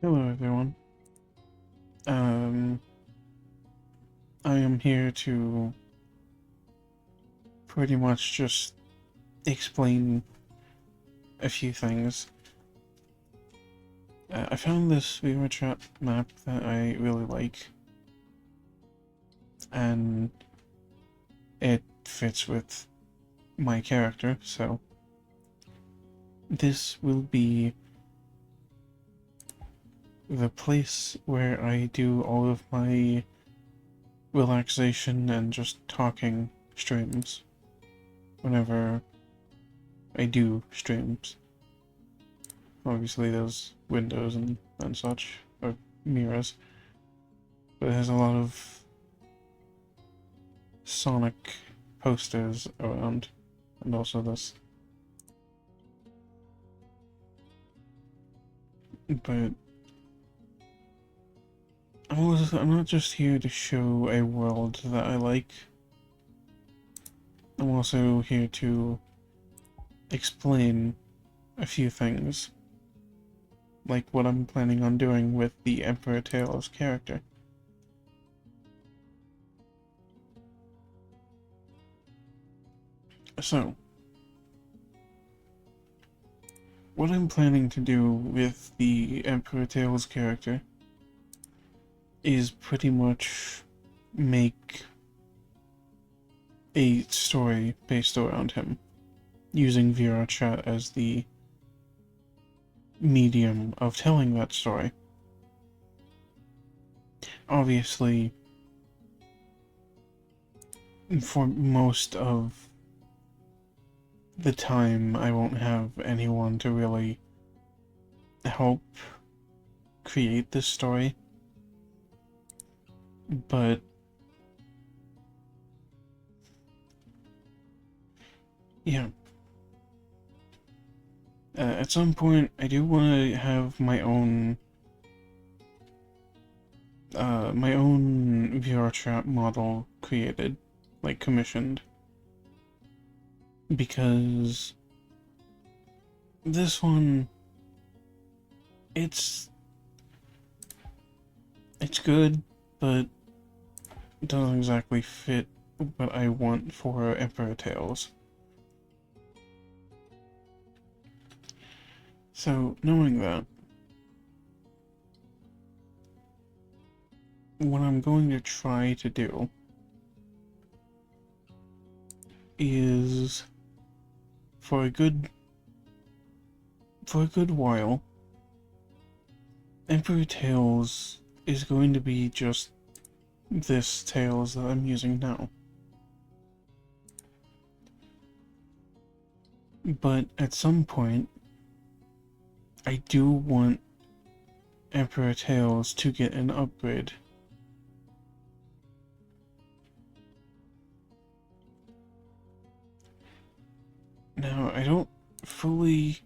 Hello everyone. I am here to pretty much just explain a few things. I found this VRChat map that I really like, and it fits with my character, so this will be the place where I do all of my relaxation and just talking streams whenever I do streams. Obviously there's windows and such, or mirrors, but it has a lot of Sonic posters around, and also this. But I'm not just here to show a world that I like. I'm also here to explain a few things, like what I'm planning on doing with the Emperor Tails character. So, what I'm planning to do with the Emperor Tails character is pretty much make a story based around him, using VRChat as the medium of telling that story. Obviously, for most of the time, I won't have anyone to really help create this story, but yeah. At some point, I do want to have my own VRChat model created, like commissioned, because this one, it's good, but it doesn't exactly fit what I want for Emperor Tales. So, knowing that, what I'm going to try to do is, for a good while, Emperor Tales is going to be just this Tails that I'm using now. But at some point, I do want Emperor Tails to get an upgrade. Now, I don't fully...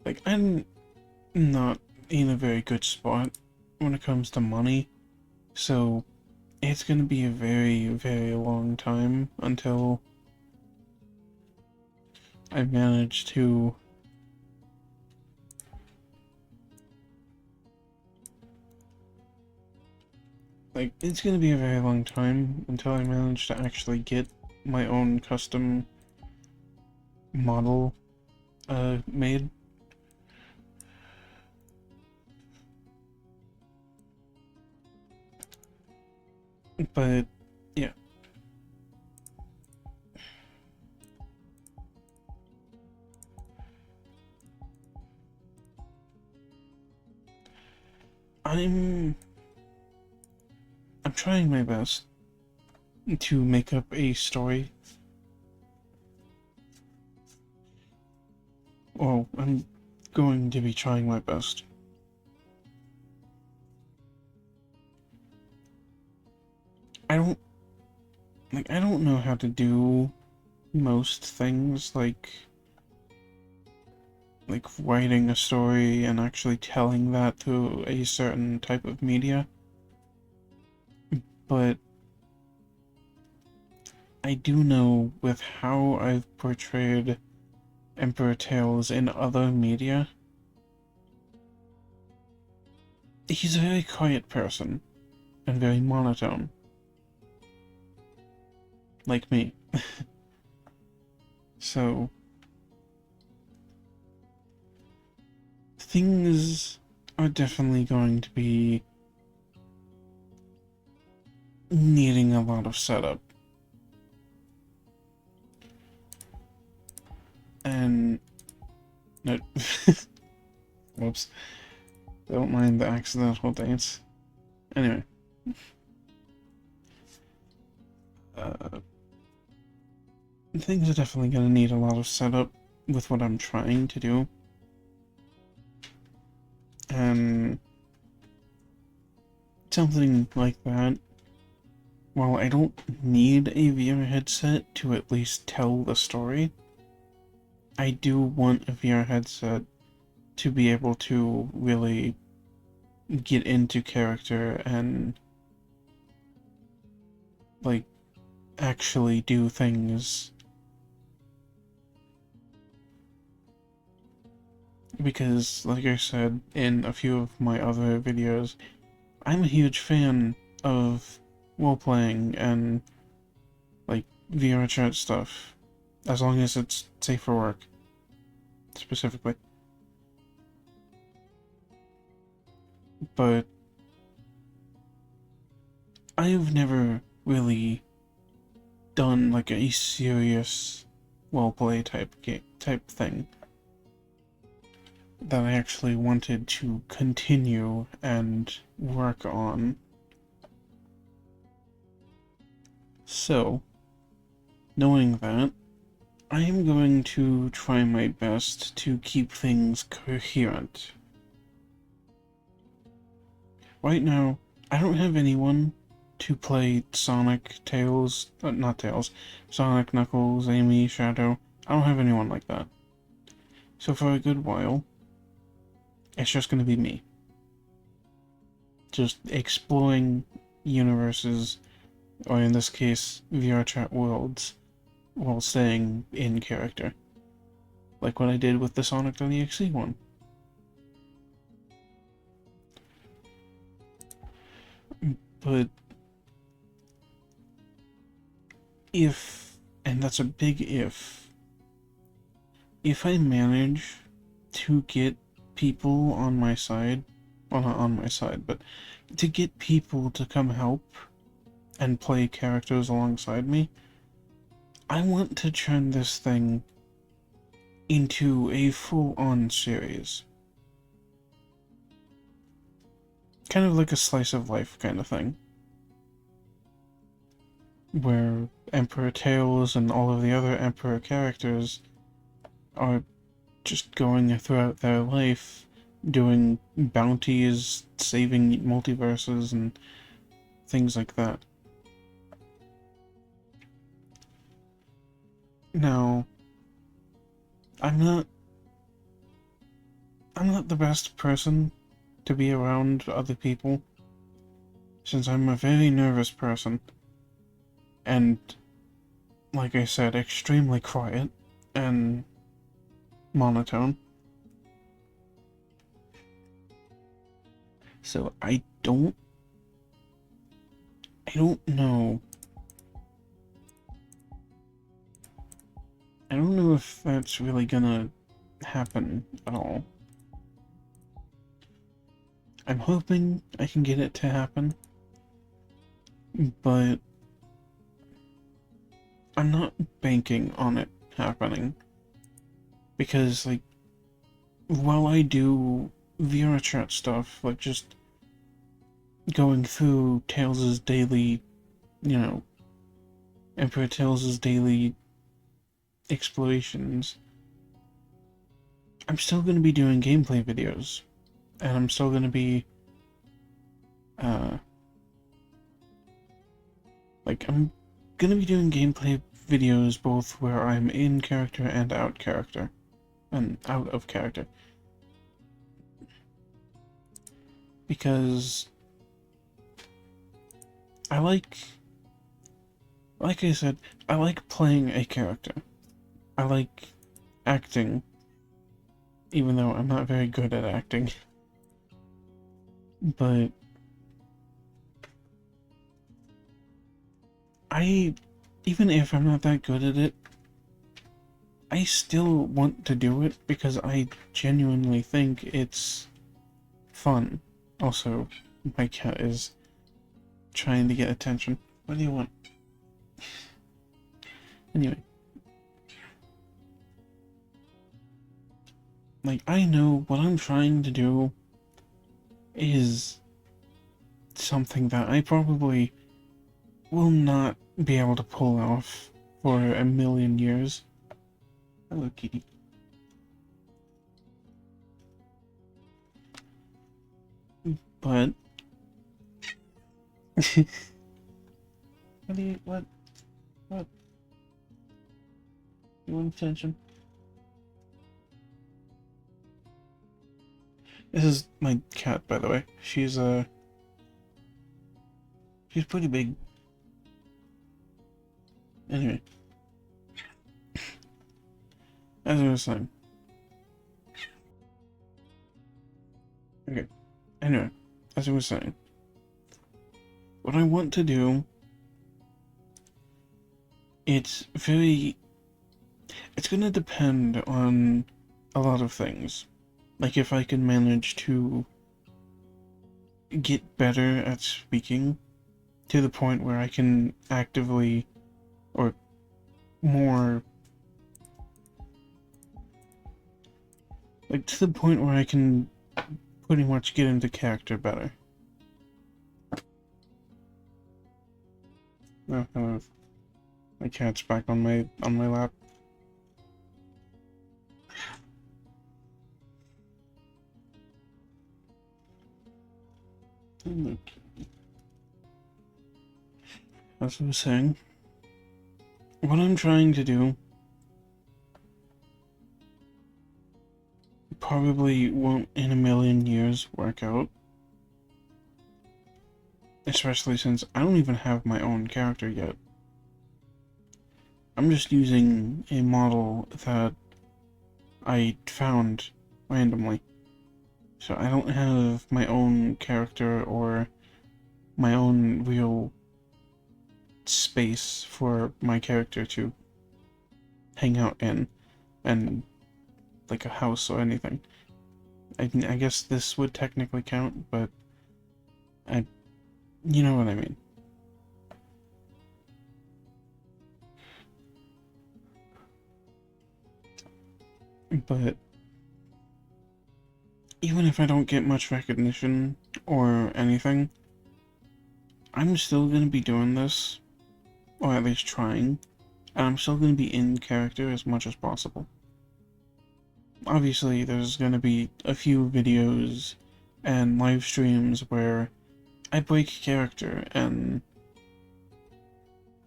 Like, I'm not in a very good spot when it comes to money, so it's gonna be a very, very long time until I manage to it's gonna be a very long time until I manage to actually get my own custom model made. But yeah. I'm trying my best to make up a story. Well, I'm going to be trying my best. I don't I don't know how to do most things like writing a story and actually telling that through a certain type of media. But I do know with how I've portrayed Emperor Tales in other media, he's a very quiet person and very monotone, like me. So things are definitely going to be needing a lot of setup. And no, whoops. Don't mind the accidental dance. Anyway, uh, things are definitely going to need a lot of setup with what I'm trying to do. And something like that, while I don't need a VR headset to at least tell the story, I do want a VR headset to be able to really get into character and, like, actually do things. Because, like I said in a few of my other videos, I'm a huge fan of role-playing and, like, VR chat stuff, as long as it's safe for work, specifically. But I've never really done, like, a serious role-play type thing that I actually wanted to continue and work on. So, knowing that, I am going to try my best to keep things coherent. Right now, I don't have anyone to play Sonic, Tails, not Tails, Sonic, Knuckles, Amy, Shadow. I don't have anyone like that. So for a good while, it's just going to be me. Just exploring universes, or in this case, VR chat worlds, while staying in character. Like what I did with the Sonic.exe one. But if, and that's a big if I manage to get people on my side, well, not on my side, but to get people to come help and play characters alongside me, I want to turn this thing into a full-on series. Kind of like a slice of life kind of thing. Where Emperor Tails and all of the other Emperor characters are just going throughout their life doing bounties, saving multiverses, and things like that. Now, I'm not the best person to be around other people, since I'm a very nervous person, and, like I said, extremely quiet and monotone. So I don't know. I don't know if that's really gonna happen at all. I'm hoping I can get it to happen, but I'm not banking on it happening. Because, like, while I do VR chat stuff, like just going through Tails' daily, you know, Emperor Tails' daily explorations, I'm still going to be doing gameplay videos. And I'm still going to be, I'm going to be doing gameplay videos both where I'm in character and out character. And out of character. Because I like I said, I like playing a character. I like acting, even though I'm not very good at acting. But even if I'm not that good at it, I still want to do it because I genuinely think it's fun. Also, my cat is trying to get attention. What do you want? Anyway. Like, I know what I'm trying to do is something that I probably will not be able to pull off for a million years. Hello, kitty. But... what do you... what? What? You want attention? This is my cat, by the way. She's pretty big. Anyway. As I was saying. Okay. Anyway. As I was saying. What I want to do... It's gonna depend on a lot of things. Like, if I can manage to get better at speaking to the point where I can actively, or more, like, to the point where I can pretty much get into character better. Oh, hello. My cat's back on my lap. As I was saying, what I'm trying to do probably won't in a million years work out. Especially since I don't even have my own character yet. I'm just using a model that I found randomly. So I don't have my own character or my own real space for my character to hang out in, and like a house or anything. I guess this would technically count, but you know what I mean. But even if I don't get much recognition or anything, I'm still gonna be doing this, or at least trying, and I'm still gonna be in character as much as possible. Obviously, there's gonna be a few videos and live streams where I break character and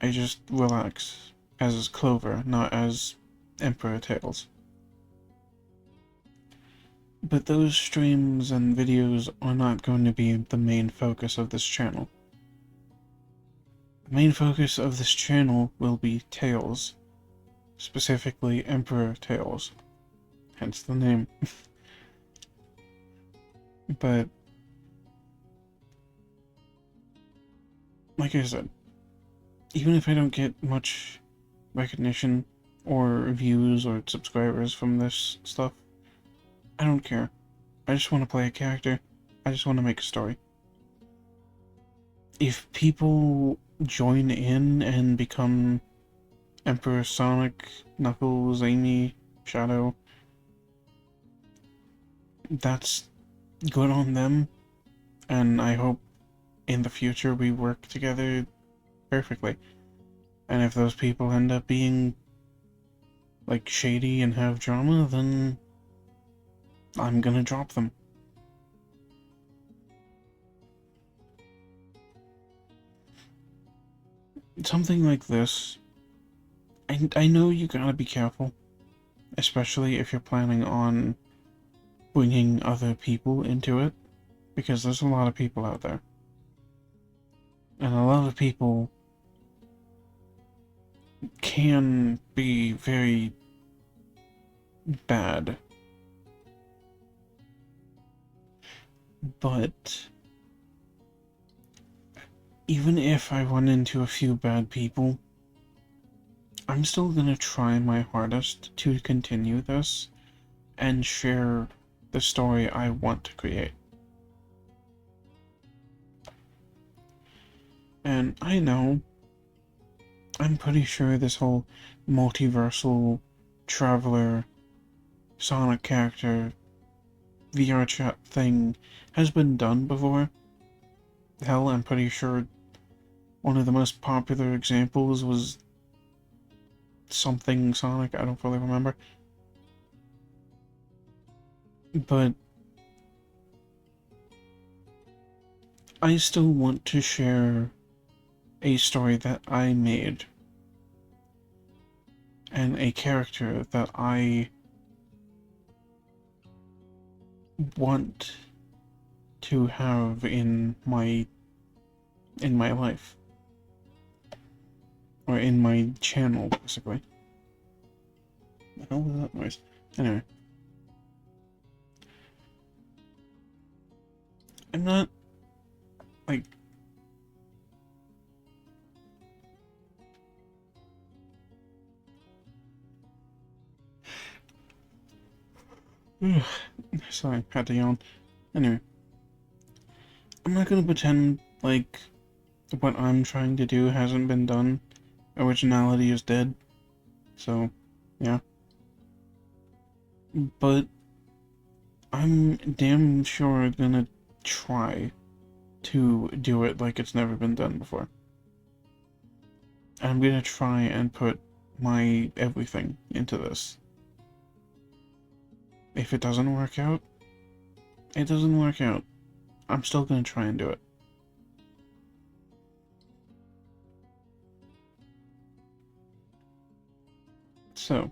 I just relax as Clover, not as Emperor Tails. But those streams and videos are not going to be the main focus of this channel. The main focus of this channel will be Tails, specifically Emperor Tails, hence the name. But, like I said, even if I don't get much recognition or views or subscribers from this stuff, I don't care. I just want to play a character. I just want to make a story. If people join in and become Emperor Sonic, Knuckles, Amy, Shadow, that's good on them, and I hope in the future we work together perfectly. And if those people end up being like shady and have drama, then I'm gonna drop them. Something like this, I know you gotta be careful, especially if you're planning on bringing other people into it, because there's a lot of people out there. And a lot of people can be very bad. But even if I run into a few bad people, I'm still gonna try my hardest to continue this and share the story I want to create. And I know, I'm pretty sure this whole multiversal traveler Sonic character VR chat thing has been done before. Hell, I'm pretty sure one of the most popular examples was something Sonic, I don't fully remember. But I still want to share a story that I made and a character that I want to have in my life. Or in my channel, basically. The hell was that noise? Anyway. I'm not, like... Sorry, had to yawn. Anyway. I'm not gonna pretend like what I'm trying to do hasn't been done. Originality is dead. So, yeah. But I'm damn sure gonna try to do it like it's never been done before. I'm gonna try and put my everything into this. If it doesn't work out, it doesn't work out. I'm still gonna try and do it. So,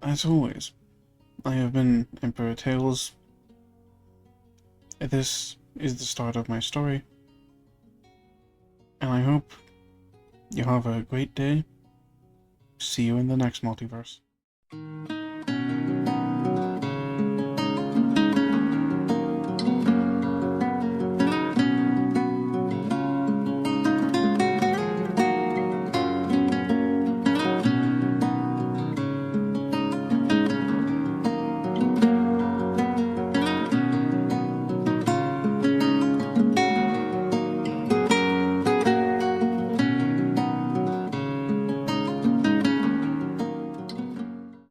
as always, I have been Emperor Tails. This is the start of my story, and I hope you have a great day. See you in the next multiverse.